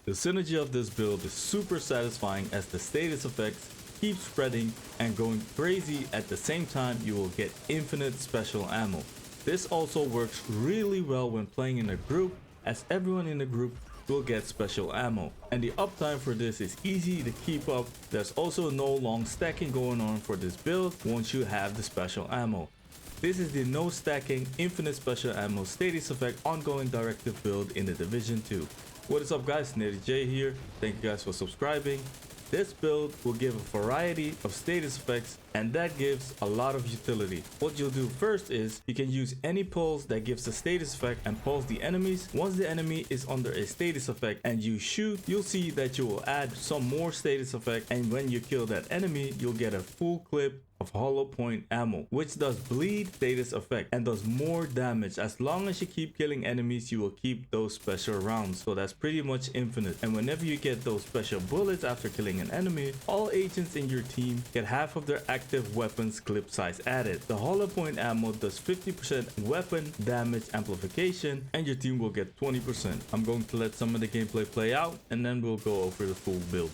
The synergy of this build is super satisfying as the status effects keep spreading and going crazy. At the same time, you will get infinite special ammo. This also works really well when playing in a group, as everyone in the group will get special ammo. And the uptime for this is easy to keep up. There's also no long stacking going on for this build once you have the special ammo. This is the no stacking infinite special ammo status effect ongoing directive build in the Division 2. What is up guys, Nitty J here. Thank you guys for subscribing. This build will give a variety of status effects and that gives a lot of utility. What you'll do first is you can use any pulse that gives a status effect and pulse the enemies. Once the enemy is under a status effect and you shoot, you'll see that you will add some more status effect, and when you kill that enemy, you'll get a full clip of hollow point ammo, which does bleed status effect and does more damage. As long as you keep killing enemies, you will keep those special rounds, so that's pretty much infinite. And whenever you get those special bullets after killing an enemy, all agents in your team get half of their active weapons clip size added. The hollow point ammo does 50% weapon damage amplification and your team will get 20%. I'm going to let some of the gameplay play out and then we'll go over the full build.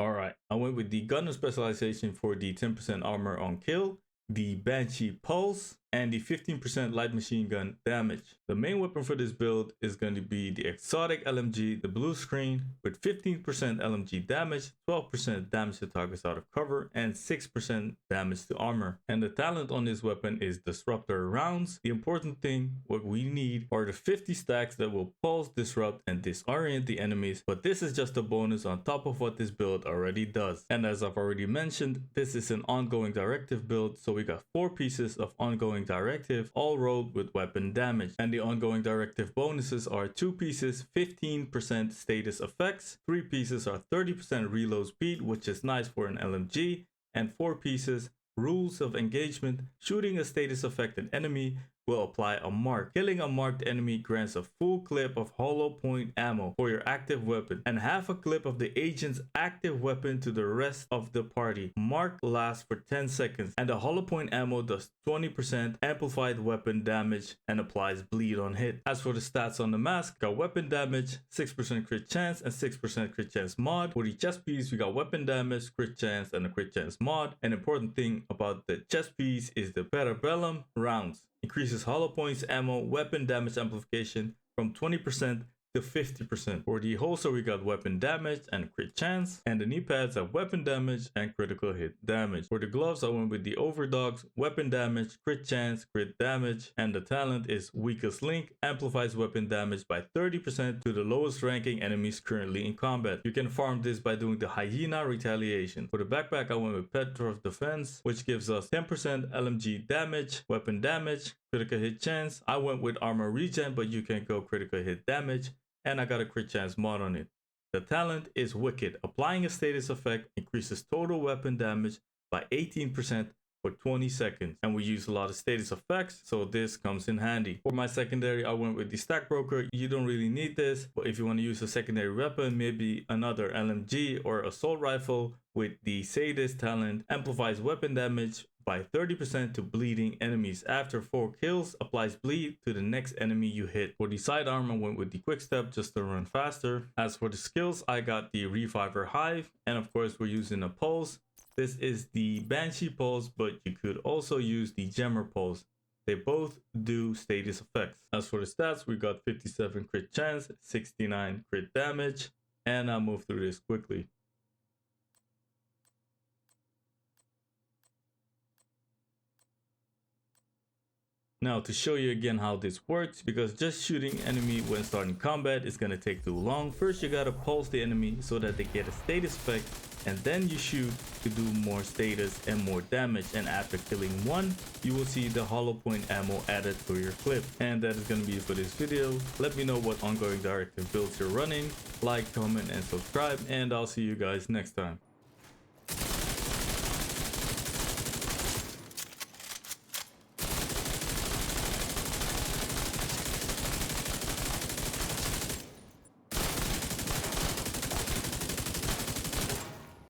Alright, I went with the gunner specialization for the 10% armor on kill, the Banshee Pulse, and the 15% light machine gun damage. The main weapon for this build is going to be the exotic LMG, the blue screen, with 15% LMG damage, 12% damage to targets out of cover, and 6% damage to armor. And the talent on this weapon is Disruptor rounds. The important thing, what we need, are the 50 stacks that will pulse, disrupt, and disorient the enemies, but this is just a bonus on top of what this build already does. And as I've already mentioned, this is an ongoing directive build, so we got 4 pieces of ongoing directive, all rolled with weapon damage. And the ongoing directive bonuses are 2 pieces 15% status effects, 3 pieces are 30% reload speed, which is nice for an LMG, and 4 pieces rules of engagement. Shooting a status affected enemy will apply a mark. Killing a marked enemy grants a full clip of hollow point ammo for your active weapon and half a clip of the agent's active weapon to the rest of the party. Mark lasts for 10 seconds and the hollow point ammo does 20% amplified weapon damage and applies bleed on hit. As for the stats on the mask, got weapon damage, 6% crit chance and 6% crit chance mod. For the chest piece, we got weapon damage, crit chance and a crit chance mod. An important thing about the chest piece is the Parabellum rounds. Increases hollow points ammo weapon damage amplification from 20% to 50%. For the holster, we got weapon damage and crit chance, and the knee pads have weapon damage and critical hit damage. For the gloves, I went with the overdogs, weapon damage, crit chance, crit damage, and the talent is weakest link, amplifies weapon damage by 30% to the lowest ranking enemies currently in combat. You can farm this by doing the hyena retaliation. For the backpack, I went with Petra of defense, which gives us 10% LMG damage, weapon damage, critical hit chance. I went with armor regen, but you can go critical hit damage, and I got a crit chance mod on it. The talent is Wicked. Applying a status effect increases total weapon damage by 18% for 20 seconds. And we use a lot of status effects, so this comes in handy. For my secondary, I went with the Stack Broker. You don't really need this, but if you want to use a secondary weapon, maybe another LMG or assault rifle with the Sadist talent, amplifies weapon damage by 30% to bleeding enemies. After 4 kills, applies bleed to the next enemy you hit. For the sidearm, I went with the quick step just to run faster. As for the skills, I got the Reviver Hive, and of course we're using a pulse. This is the Banshee pulse, but you could also use the Gemmer pulse. They both do status effects. As for the stats, we got 57 crit chance, 69 crit damage, and I'll move through this quickly. Now to show you again how this works, because just shooting enemy when starting combat is going to take too long. First you gotta pulse the enemy so that they get a status effect, and then you shoot to do more status and more damage, and after killing one you will see the hollow point ammo added to your clip. And that is going to be it for this video. Let me know what ongoing directive builds you're running, like, comment and subscribe, and I'll see you guys next time.